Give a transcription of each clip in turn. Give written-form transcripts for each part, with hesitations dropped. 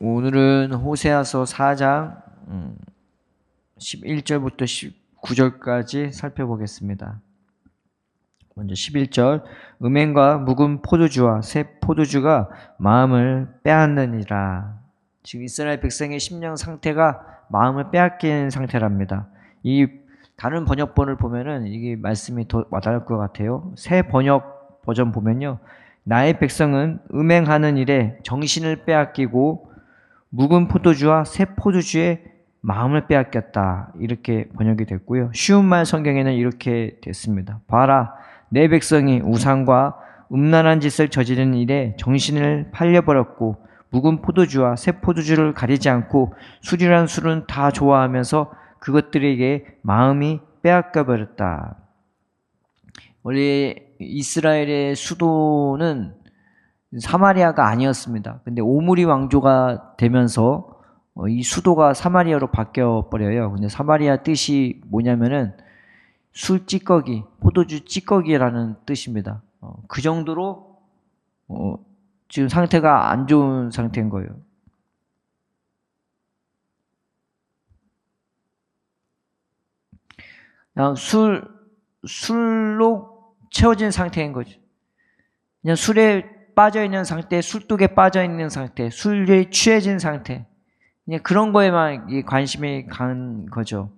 오늘은 호세아서 4장 11절부터 19절까지 살펴보겠습니다. 먼저 11절, 음행과 묵은 포도주와 새 포도주가 마음을 빼앗느니라. 지금 이스라엘 백성의 심령 상태가 마음을 빼앗긴 상태랍니다. 이 다른 번역본을 보면은 이게 말씀이 더 와닿을 것 같아요. 새 번역 버전 보면요, 나의 백성은 음행하는 일에 정신을 빼앗기고 묵은 포도주와 새 포도주에 마음을 빼앗겼다, 이렇게 번역이 됐고요. 쉬운 말 성경에는 이렇게 됐습니다. 봐라, 내 백성이 우상과 음란한 짓을 저지르는 일에 정신을 팔려버렸고 묵은 포도주와 새 포도주를 가리지 않고 술이란 술은 다 좋아하면서 그것들에게 마음이 빼앗겨 버렸다. 원래 이스라엘의 수도는 사마리아가 아니었습니다. 근데 오므리 왕조가 되면서 이 수도가 사마리아로 바뀌어 버려요. 근데 사마리아 뜻이 뭐냐면은 술 찌꺼기, 포도주 찌꺼기라는 뜻입니다. 그 정도로 지금 상태가 안 좋은 상태인 거예요. 그냥 술로 채워진 상태인 거죠. 그냥 술에 빠져 있는 상태, 술독에 빠져 있는 상태, 술에 취해진 상태, 그냥 그런 거에만 관심이 간 거죠.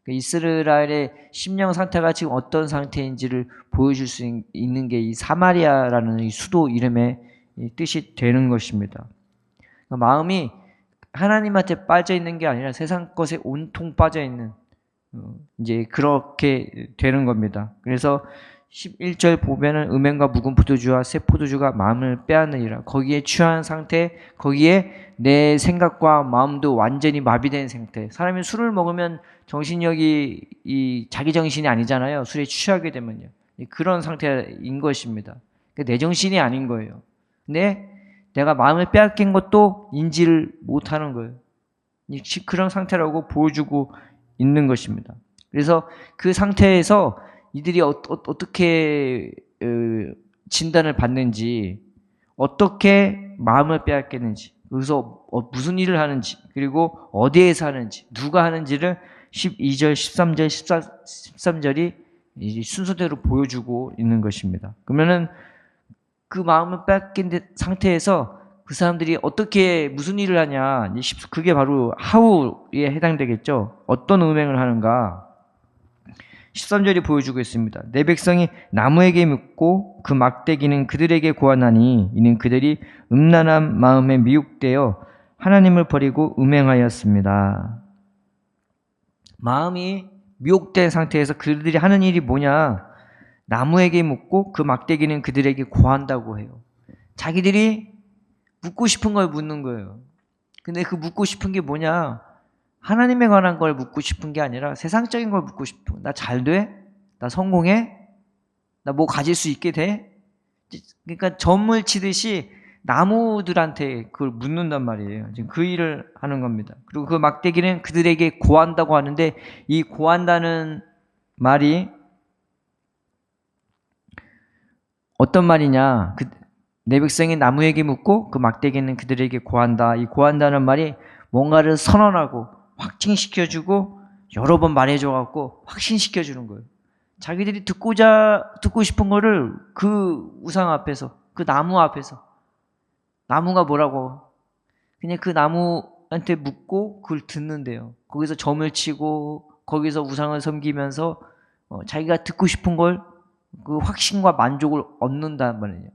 이스라엘의 심령 상태가 지금 어떤 상태인지를 보여줄 수 있는 게 이 사마리아라는 이 수도 이름의 뜻이 되는 것입니다. 마음이 하나님한테 빠져 있는 게 아니라 세상 것에 온통 빠져 있는, 이제 그렇게 되는 겁니다. 그래서 11절 보면은 음행과 묵은 포도주와 새 포도주가 마음을 빼앗느니라. 거기에 취한 상태, 거기에 내 생각과 마음도 완전히 마비된 상태. 사람이 술을 먹으면 정신력이 자기 정신이 아니잖아요. 술에 취하게 되면요. 그런 상태인 것입니다. 내 정신이 아닌 거예요. 근데 내가 마음을 빼앗긴 것도 인지를 못하는 거예요. 그런 상태라고 보여주고 있는 것입니다. 그래서 그 상태에서 이들이 어떻게 진단을 받는지, 어떻게 마음을 빼앗겼는지, 여기서 무슨 일을 하는지, 그리고 어디에서 하는지, 누가 하는지를 12절, 13절, 13절이 순서대로 보여주고 있는 것입니다. 그러면은 그 마음을 빼앗긴 상태에서 그 사람들이 어떻게 무슨 일을 하냐, 그게 바로 하우에 해당되겠죠. 어떤 음행을 하는가. 13절이 보여주고 있습니다. 내 백성이 나무에게 묻고 그 막대기는 그들에게 고하나니 이는 그들이 음란한 마음에 미혹되어 하나님을 버리고 음행하였습니다. 마음이 미혹된 상태에서 그들이 하는 일이 뭐냐? 나무에게 묻고 그 막대기는 그들에게 고한다고 해요. 자기들이 묻고 싶은 걸 묻는 거예요. 근데 그 묻고 싶은 게 뭐냐? 하나님에 관한 걸 묻고 싶은 게 아니라 세상적인 걸 묻고 싶은 거예요. 나 잘 돼? 나 성공해? 나 뭐 가질 수 있게 돼? 그러니까 점을 치듯이 나무들한테 그걸 묻는단 말이에요. 지금 그 일을 하는 겁니다. 그리고 그 막대기는 그들에게 고한다고 하는데, 이 고한다는 말이 어떤 말이냐? 내 백성이 나무에게 묻고 그 막대기는 그들에게 고한다. 이 고한다는 말이 뭔가를 선언하고 확증시켜주고 여러 번 말해줘갖고 확신시켜주는 거예요. 자기들이 듣고 싶은 거를 그 우상 앞에서, 그 나무 앞에서, 나무가 뭐라고, 그냥 그 나무한테 묻고 그걸 듣는데요. 거기서 점을 치고 거기서 우상을 섬기면서 자기가 듣고 싶은 걸, 그 확신과 만족을 얻는단 말이에요.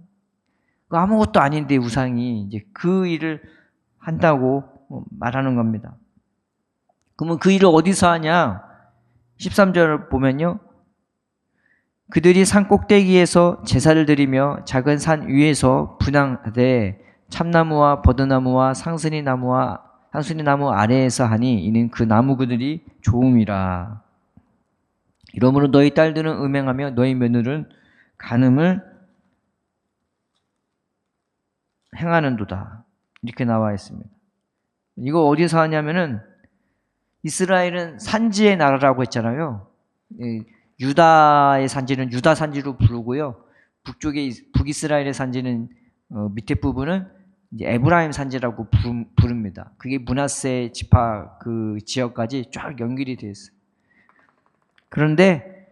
아무것도 아닌데 우상이 이제 그 일을 한다고 말하는 겁니다. 그러면 그 일을 어디서 하냐? 13절을 보면요, 그들이 산 꼭대기에서 제사를 드리며 작은 산 위에서 분향하되 참나무와 버드나무와 상수리 나무 아래에서 하니 이는 그 나무 그들이 좋음이라. 이러므로 너희 딸들은 음행하며 너희 며느리는 간음을 행하는도다. 이렇게 나와 있습니다. 이거 어디서 하냐면은, 이스라엘은 산지의 나라라고 했잖아요. 유다의 산지는 유다 산지로 부르고요. 북이스라엘의 산지는 밑에 부분은 이제 에브라임 산지라고 부릅니다. 그게 므낫세 지파 그 지역까지 쫙 연결이 되어 있어요. 그런데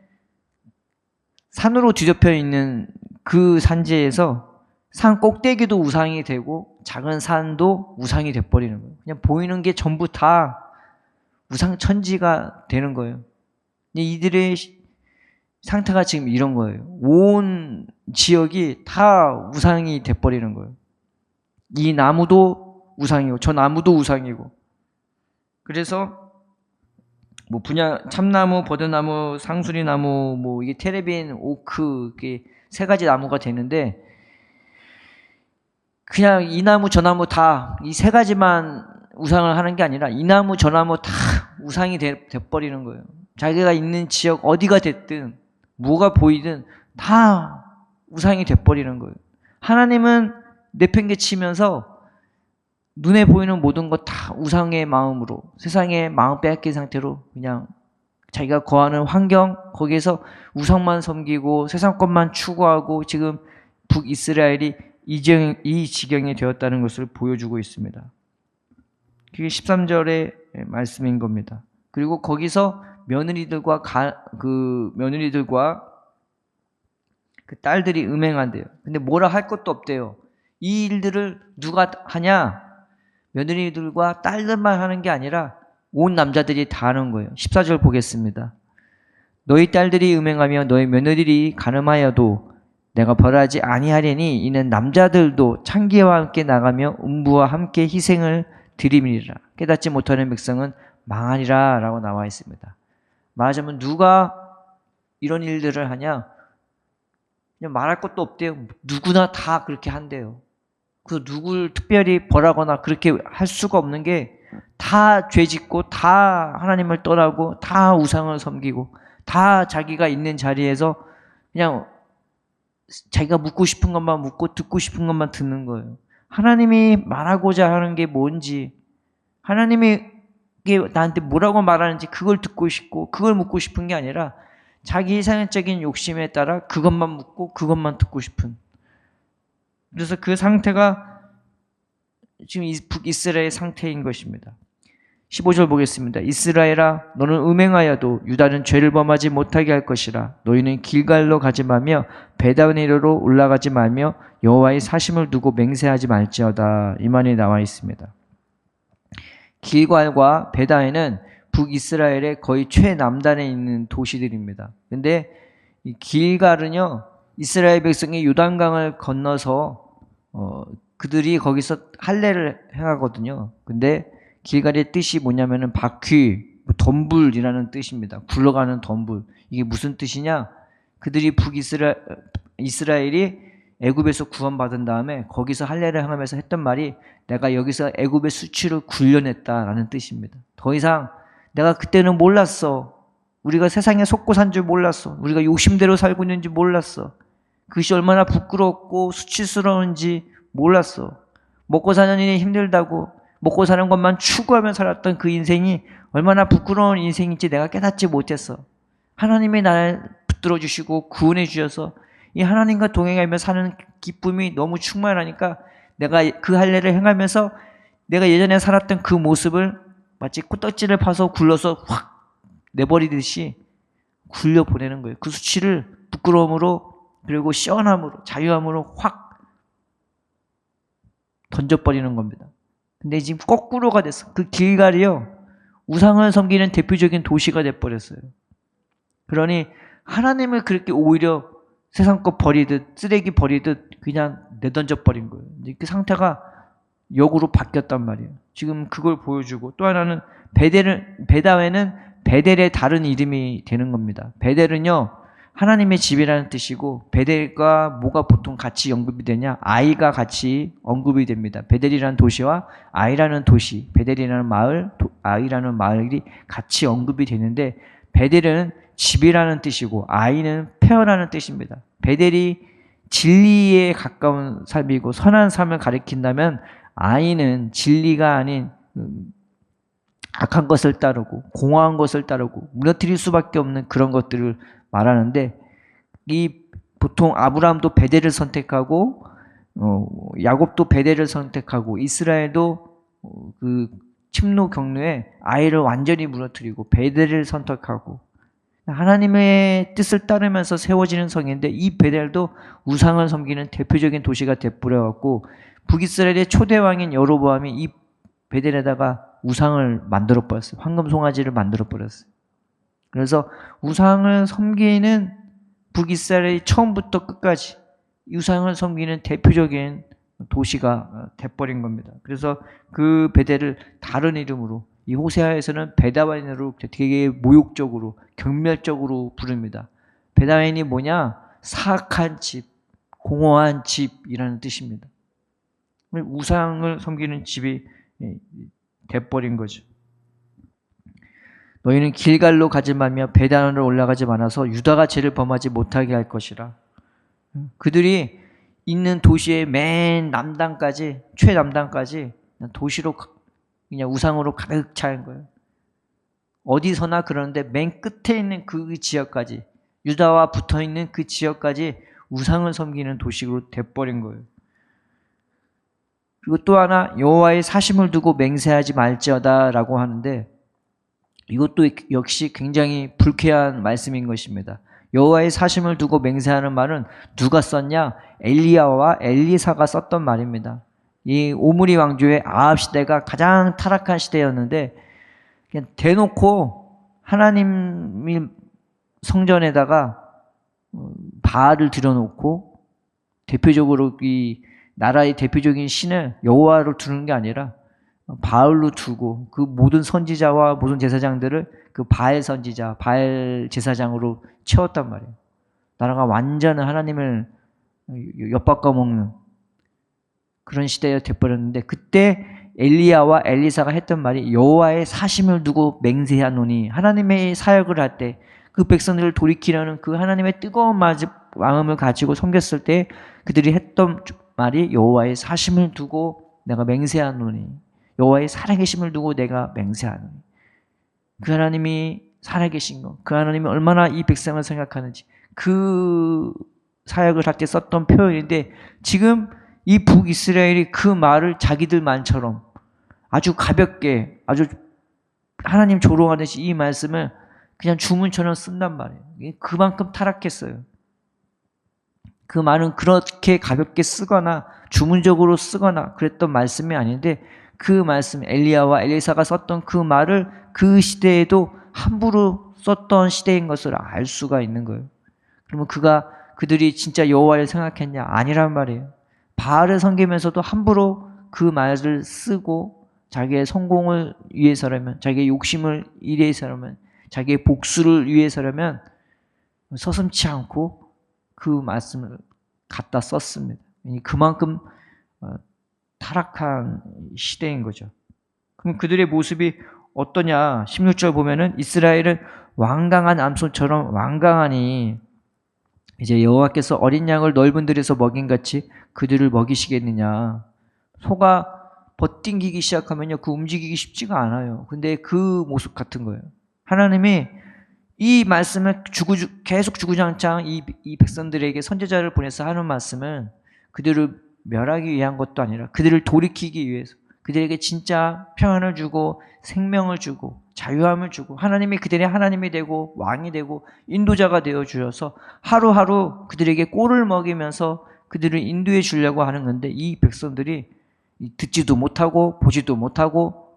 산으로 뒤덮여 있는 그 산지에서 산 꼭대기도 우상이 되고 작은 산도 우상이 돼버리는 거예요. 그냥 보이는 게 전부 다 우상천지가 되는 거예요. 이들의 상태가 지금 이런 거예요. 온 지역이 다 우상이 돼버리는 거예요. 이 나무도 우상이고 저 나무도 우상이고. 그래서 뭐 참나무, 버드나무, 상수리나무, 뭐 이게 테레빈, 오크, 이게 세 가지 나무가 되는데 그냥 이 나무 저 나무 다 이 세 가지만 우상을 하는 게 아니라 이 나무 저 나무 다 우상이 돼버리는 거예요. 자기가 있는 지역 어디가 됐든 뭐가 보이든 다 우상이 돼버리는 거예요. 하나님은 내팽개치면서 눈에 보이는 모든 것 다 우상의 마음으로, 세상의 마음 빼앗긴 상태로 그냥 자기가 거하는 환경 거기에서 우상만 섬기고 세상 것만 추구하고 지금 북이스라엘이 이 지경이 되었다는 것을 보여주고 있습니다. 그게 13절의 말씀인 겁니다. 그리고 거기서 며느리들과 그 딸들이 음행한대요. 근데 뭐라 할 것도 없대요. 이 일들을 누가 하냐? 며느리들과 딸들만 하는 게 아니라 온 남자들이 다 하는 거예요. 14절 보겠습니다. 너희 딸들이 음행하며 너희 며느리들이 간음하여도 내가 벌하지 아니하려니 이는 남자들도 창기와 함께 나가며 음부와 함께 희생을 드림이라. 깨닫지 못하는 백성은 망하리라 라고 나와 있습니다. 말하자면 누가 이런 일들을 하냐? 그냥 말할 것도 없대요. 누구나 다 그렇게 한대요. 그 누굴 특별히 벌하거나 그렇게 할 수가 없는 게 다 죄짓고 다 하나님을 떠나고 다 우상을 섬기고 다 자기가 있는 자리에서 그냥 자기가 묻고 싶은 것만 묻고 듣고 싶은 것만 듣는 거예요. 하나님이 말하고자 하는 게 뭔지, 하나님이 나한테 뭐라고 말하는지 그걸 듣고 싶고 그걸 묻고 싶은 게 아니라 자기 이상적인 욕심에 따라 그것만 묻고 그것만 듣고 싶은. 그래서 그 상태가 지금 북이스라엘의 상태인 것입니다. 15절 보겠습니다. 이스라엘아 너는 음행하여도 유다는 죄를 범하지 못하게 할 것이라. 너희는 길갈로 가지 말며 베다니로 올라가지 말며 여호와의 사심을 두고 맹세하지 말지어다. 이 말이 나와 있습니다. 길갈과 베다에는 북이스라엘의 거의 최남단에 있는 도시들입니다. 근데 이 길갈은요, 이스라엘 백성이 요단강을 건너서 그들이 거기서 할례를 행하거든요. 근데 길갈의 뜻이 뭐냐면은 바퀴, 덤불이라는 뜻입니다. 굴러가는 덤불. 이게 무슨 뜻이냐? 그들이 이스라엘이 애굽에서 구원받은 다음에 거기서 할례를 행하면서 했던 말이 내가 여기서 애굽의 수치를 굴려냈다라는 뜻입니다. 더 이상 내가 그때는 몰랐어. 우리가 세상에 속고 산 줄 몰랐어. 우리가 욕심대로 살고 있는지 몰랐어. 그것이 얼마나 부끄럽고 수치스러운지 몰랐어. 먹고 사는 일이 힘들다고 먹고 사는 것만 추구하며 살았던 그 인생이 얼마나 부끄러운 인생인지 내가 깨닫지 못했어. 하나님이 나를 붙들어 주시고 구원해 주셔서 이 하나님과 동행하며 사는 기쁨이 너무 충만하니까 내가 그 할례를 행하면서 내가 예전에 살았던 그 모습을 마치 코딱지를 파서 굴러서 확 내버리듯이 굴려보내는 거예요. 그 수치를 부끄러움으로 그리고 시원함으로 자유함으로 확 던져버리는 겁니다. 근데 지금 거꾸로가 됐어. 그 길갈이요, 우상을 섬기는 대표적인 도시가 돼버렸어요. 그러니 하나님을 그렇게 오히려 세상 것 버리듯 쓰레기 버리듯 그냥 내던져 버린 거예요. 이제 그 상태가 역으로 바뀌었단 말이에요. 지금 그걸 보여주고, 또 하나는 베다웨는 베델의 다른 이름이 되는 겁니다. 베델은요, 하나님의 집이라는 뜻이고, 베델과 뭐가 보통 같이 언급이 되냐? 아이가 같이 언급이 됩니다. 베델이라는 도시와 아이라는 도시, 베델이라는 마을, 아이라는 마을이 같이 언급이 되는데, 베델은 집이라는 뜻이고 아이는 폐허라는 뜻입니다. 베델이 진리에 가까운 삶이고 선한 삶을 가리킨다면 아이는 진리가 아닌 악한 것을 따르고 공허한 것을 따르고 무너뜨릴 수밖에 없는 그런 것들을 말하는데, 이 보통 아브라함도 베델을 선택하고 야곱도 베델을 선택하고 이스라엘도 그 침노 경로에 아이를 완전히 무너뜨리고 베델을 선택하고 하나님의 뜻을 따르면서 세워지는 성인데 이 베델도 우상을 섬기는 대표적인 도시가 돼버려갖고 북이스라엘의 초대 왕인 여로보암이 이 베델에다가 우상을 만들어 버렸어요. 황금 송아지를 만들어 버렸어요. 그래서 우상을 섬기는 북이스라엘이 처음부터 끝까지 우상을 섬기는 대표적인 도시가 돼버린 겁니다. 그래서 그 베델을 다른 이름으로 이 호세아에서는 베다웬으로 되게 모욕적으로 경멸적으로 부릅니다. 베다웬이 뭐냐? 사악한 집, 공허한 집이라는 뜻입니다. 우상을 섬기는 집이 돼버린 거죠. 너희는 길갈로 가지 말며 베단으로 올라가지 말아서 유다가 죄를 범하지 못하게 할 것이라. 그들이 있는 도시의 맨 남단까지, 최남단까지 도시로 그냥 우상으로 가득 차인 거예요. 어디서나 그러는데 맨 끝에 있는 그 지역까지, 유다와 붙어있는 그 지역까지 우상을 섬기는 도시로 돼버린 거예요. 그리고 또 하나 여호와의 사심을 두고 맹세하지 말지어다 라고 하는데 이것도 역시 굉장히 불쾌한 말씀인 것입니다. 여호와의 사심을 두고 맹세하는 말은 누가 썼냐? 엘리야와 엘리사가 썼던 말입니다. 이 오므리 왕조의 아합 시대가 가장 타락한 시대였는데 그냥 대놓고 하나님이 성전에다가 바알을 들여놓고 대표적으로 이 나라의 대표적인 신을 여호와로 두는 게 아니라 바알로 두고 그 모든 선지자와 모든 제사장들을 그 바알 선지자, 바알 제사장으로 채웠단 말이에요. 나라가 완전히 하나님을 엿바꿔 먹는 그런 시대가 돼버렸는데 그때 엘리야와 엘리사가 했던 말이 여호와의 사심을 두고 맹세하노니 하나님의 사역을 할 때 그 백성들을 돌이키려는 그 하나님의 뜨거운 마음을 가지고 섬겼을 때 그들이 했던 말이 여호와의 사심을 두고 내가 맹세하노니 여호와의 살아계심을 두고 내가 맹세하노니 그 하나님이 살아계신 것, 그 하나님이 얼마나 이 백성을 생각하는지 그 사역을 할 때 썼던 표현인데 지금 이 북이스라엘이 그 말을 자기들 말처럼 아주 가볍게 아주 하나님 조롱하듯이 이 말씀을 그냥 주문처럼 쓴단 말이에요. 그만큼 타락했어요. 그 말은 그렇게 가볍게 쓰거나 주문적으로 쓰거나 그랬던 말씀이 아닌데 그 말씀 엘리야와 엘리사가 썼던 그 말을 그 시대에도 함부로 썼던 시대인 것을 알 수가 있는 거예요. 그러면 그들이 진짜 여호와를 생각했냐? 아니란 말이에요. 바알을 섬기면서도 함부로 그 말을 쓰고 자기의 성공을 위해서라면 자기의 욕심을 위해서라면 자기의 복수를 위해서라면 서슴지 않고 그 말씀을 갖다 썼습니다. 그만큼 타락한 시대인 거죠. 그럼 그들의 모습이 어떠냐? 16절 보면은 이스라엘은 완강한 암소처럼 완강하니 이제 여호와께서 어린 양을 넓은 들에서 먹인같이 그들을 먹이시겠느냐. 소가 버팅기기 시작하면요 그 움직이기 쉽지가 않아요. 근데 그 모습 같은 거예요. 하나님이 이 말씀을 계속 주구장창 이 백성들에게 선지자를 보내서 하는 말씀은 그들을 멸하기 위한 것도 아니라 그들을 돌이키기 위해서 그들에게 진짜 평안을 주고 생명을 주고 자유함을 주고 하나님이 그들의 하나님이 되고 왕이 되고 인도자가 되어 주셔서 하루하루 그들에게 꼴을 먹이면서 그들을 인도해 주려고 하는 건데 이 백성들이 듣지도 못하고 보지도 못하고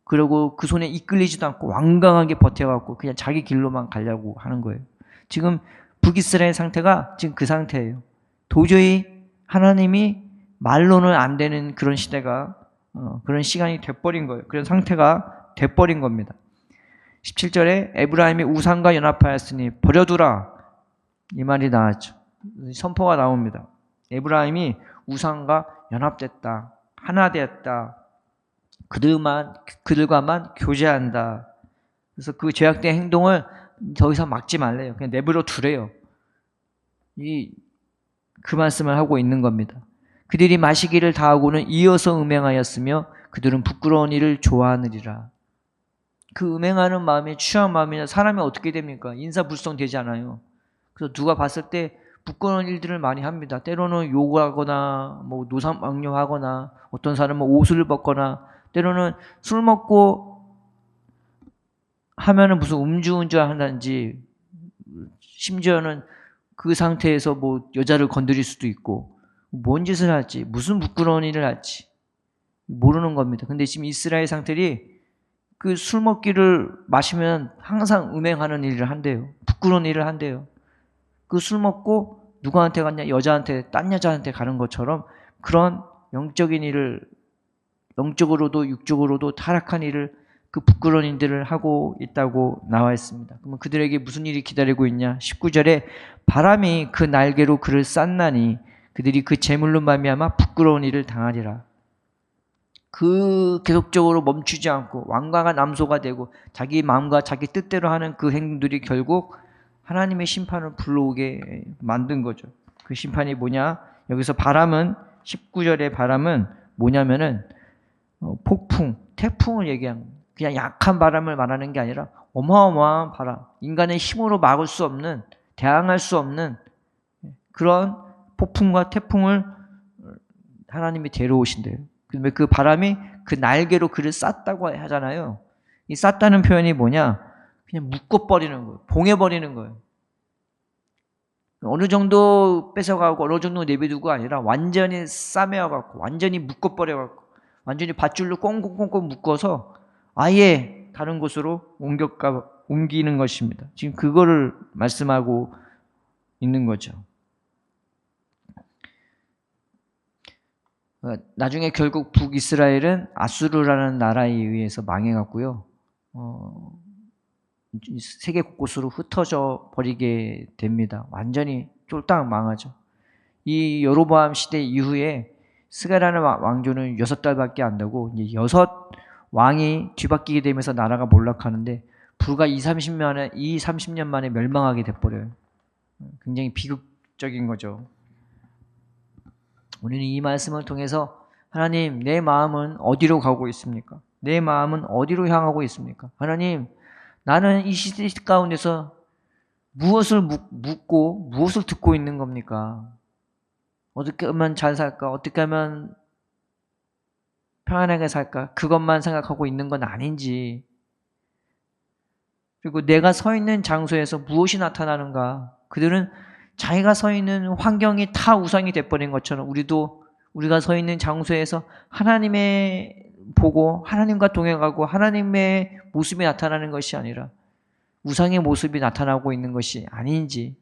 그리고 그 손에 이끌리지도 않고 완강하게 버텨갖고 그냥 자기 길로만 가려고 하는 거예요. 지금 북이스라엘 상태가 지금 그 상태예요. 도저히 하나님이 말로는 안 되는 그런 시대가 그런 시간이 돼버린 거예요. 그런 상태가 돼버린 겁니다. 17절에 에브라임이 우상과 연합하였으니 버려두라 이 말이 나왔죠. 선포가 나옵니다. 에브라임이 우상과 연합됐다. 하나 되었다. 그들과만 교제한다. 그래서 그 죄악된 행동을 더 이상 막지 말래요. 그냥 내버려 두래요. 그 말씀을 하고 있는 겁니다. 그들이 마시기를 다하고는 이어서 음행하였으며 그들은 부끄러운 일을 좋아하느니라. 그 음행하는 마음이 취한 마음이냐 사람이 어떻게 됩니까? 인사불성되지 않아요. 그래서 누가 봤을 때 부끄러운 일들을 많이 합니다. 때로는 욕하거나 뭐 노상방뇨하거나 어떤 사람은 옷을 벗거나 때로는 술 먹고 하면은 무슨 음주운전 한다든지 심지어는 그 상태에서 뭐 여자를 건드릴 수도 있고 뭔 짓을 할지 무슨 부끄러운 일을 할지 모르는 겁니다. 근데 지금 이스라엘 상태들이 그 술 먹기를 마시면 항상 음행하는 일을 한대요. 부끄러운 일을 한대요. 그 술 먹고 누구한테 갔냐? 여자한테, 딴 여자한테 가는 것처럼 그런 영적인 일을, 영적으로도 육적으로도 타락한 일을 그 부끄러운 일들을 하고 있다고 나와 있습니다. 그러면 그들에게 무슨 일이 기다리고 있냐? 19절에 바람이 그 날개로 그를 쌌나니 그들이 그 재물로 말미암아 부끄러운 일을 당하리라. 그 계속적으로 멈추지 않고 완강한 암소가 되고 자기 마음과 자기 뜻대로 하는 그 행동들이 결국 하나님의 심판을 불러오게 만든 거죠. 그 심판이 뭐냐? 여기서 바람은 19절의 바람은 뭐냐면은 폭풍, 태풍을 얘기하는 거예요. 그냥 약한 바람을 말하는 게 아니라 어마어마한 바람, 인간의 힘으로 막을 수 없는, 대항할 수 없는 그런 폭풍과 태풍을 하나님이 데려오신대요. 그다음에 그 바람이 그 날개로 그를 쌌다고 하잖아요. 이 쌌다는 표현이 뭐냐? 그냥 묶어버리는 거예요. 봉해버리는 거예요. 어느 정도 뺏어가고 어느 정도 내비두고 아니라 완전히 싸매어갖고 완전히 묶어버려갖고 완전히 밧줄로 꽁꽁꽁꽁 묶어서 아예 다른 곳으로 옮기는 것입니다. 지금 그거를 말씀하고 있는 거죠. 나중에 결국 북이스라엘은 아수르라는 나라에 의해서 망해갔고요. 세계 곳곳으로 흩어져 버리게 됩니다. 완전히 쫄딱 망하죠. 이 여로보암 시대 이후에 스가라는 왕조는 6달밖에 안 되고 이제 6왕이 뒤바뀌게 되면서 나라가 몰락하는데 불과 30년 만에 멸망하게 돼버려요. 굉장히 비극적인 거죠. 우리는 이 말씀을 통해서 하나님, 내 마음은 어디로 가고 있습니까? 내 마음은 어디로 향하고 있습니까? 하나님, 나는 이 시대 가운데서 무엇을 묻고 무엇을 듣고 있는 겁니까? 어떻게 하면 잘 살까? 어떻게 하면 평안하게 살까? 그것만 생각하고 있는 건 아닌지. 그리고 내가 서 있는 장소에서 무엇이 나타나는가? 그들은 자기가 서 있는 환경이 다 우상이 돼버린 것처럼 우리가 서 있는 장소에서 하나님의 보고 하나님과 동행하고 하나님의 모습이 나타나는 것이 아니라 우상의 모습이 나타나고 있는 것이 아닌지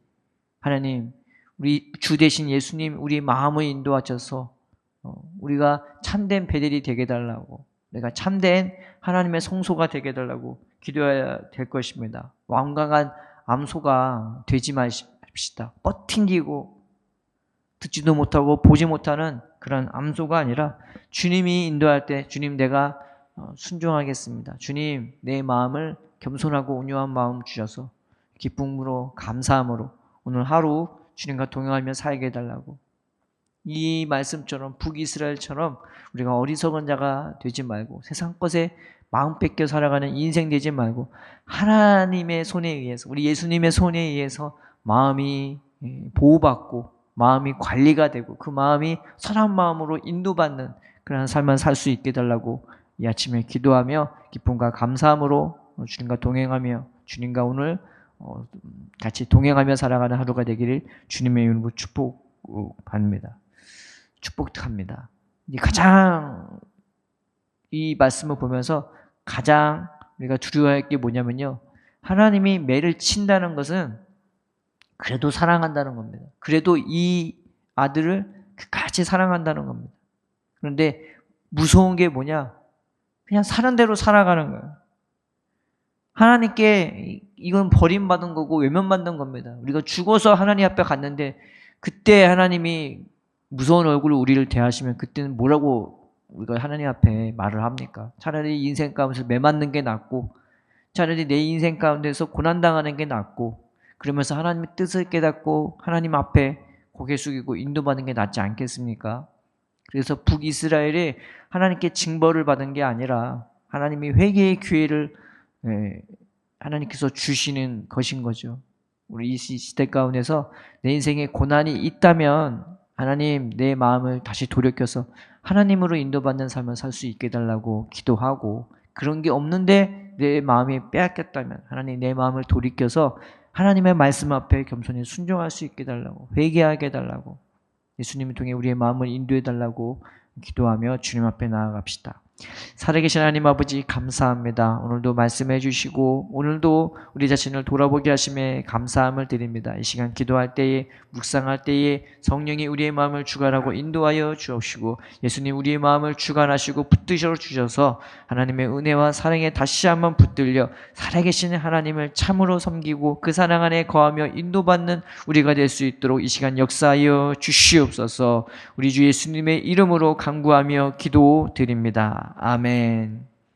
하나님, 우리 주 되신 예수님 우리 마음을 인도하셔서 우리가 참된 베델이 되게 해달라고 내가 참된 하나님의 성소가 되게 해달라고 기도해야 될 것입니다. 완강한 암소가 되지 마십시다. 뻗팅기고 듣지도 못하고 보지 못하는 그런 암소가 아니라 주님이 인도할 때 주님 내가 순종하겠습니다. 주님 내 마음을 겸손하고 온유한 마음 주셔서 기쁨으로 감사함으로 오늘 하루 주님과 동행하며 살게 해달라고 이 말씀처럼 북이스라엘처럼 우리가 어리석은 자가 되지 말고 세상 것에 마음 뺏겨 살아가는 인생 되지 말고 하나님의 손에 의해서 우리 예수님의 손에 의해서 마음이 보호받고 마음이 관리가 되고 그 마음이 선한 마음으로 인도받는 그런 삶을 살 수 있게 해달라고 이 아침에 기도하며 기쁨과 감사함으로 주님과 동행하며 주님과 오늘 같이 동행하며 살아가는 하루가 되기를 주님의 이름으로 축복합니다. 축복합니다. 가장 이 말씀을 보면서 가장 우리가 두려워할 게 뭐냐면요. 하나님이 매를 친다는 것은 그래도 사랑한다는 겁니다. 그래도 이 아들을 같이 사랑한다는 겁니다. 그런데 무서운 게 뭐냐? 그냥 사는 대로 살아가는 거예요. 하나님께 이건 버림받은 거고 외면받는 겁니다. 우리가 죽어서 하나님 앞에 갔는데 그때 하나님이 무서운 얼굴로 우리를 대하시면 그때는 뭐라고 우리가 하나님 앞에 말을 합니까? 차라리 인생 가운데서 매 맞는 게 낫고 차라리 내 인생 가운데서 고난당하는 게 낫고 그러면서 하나님의 뜻을 깨닫고 하나님 앞에 고개 숙이고 인도받는 게 낫지 않겠습니까? 그래서 북이스라엘이 하나님께 징벌을 받은 게 아니라 하나님이 회개의 기회를 하나님께서 주시는 것인 거죠. 우리 이 시대 가운데서 내 인생에 고난이 있다면 하나님 내 마음을 다시 돌이켜서 하나님으로 인도받는 삶을 살 수 있게 해달라고 기도하고, 그런 게 없는데 내 마음이 빼앗겼다면 하나님 내 마음을 돌이켜서 하나님의 말씀 앞에 겸손히 순종할 수 있게 해달라고, 회개하게 해달라고, 예수님을 통해 우리의 마음을 인도해달라고 기도하며 주님 앞에 나아갑시다. 살아계신 하나님 아버지 감사합니다. 오늘도 말씀해 주시고 오늘도 우리 자신을 돌아보게 하심에 감사함을 드립니다. 이 시간 기도할 때에, 묵상할 때에 성령이 우리의 마음을 주관하고 인도하여 주옵시고, 예수님 우리의 마음을 주관하시고 붙드셔 주셔서 하나님의 은혜와 사랑에 다시 한번 붙들려 살아계신 하나님을 참으로 섬기고 그 사랑 안에 거하며 인도받는 우리가 될 수 있도록 이 시간 역사하여 주시옵소서. 우리 주 예수님의 이름으로 간구하며 기도드립니다. 아멘.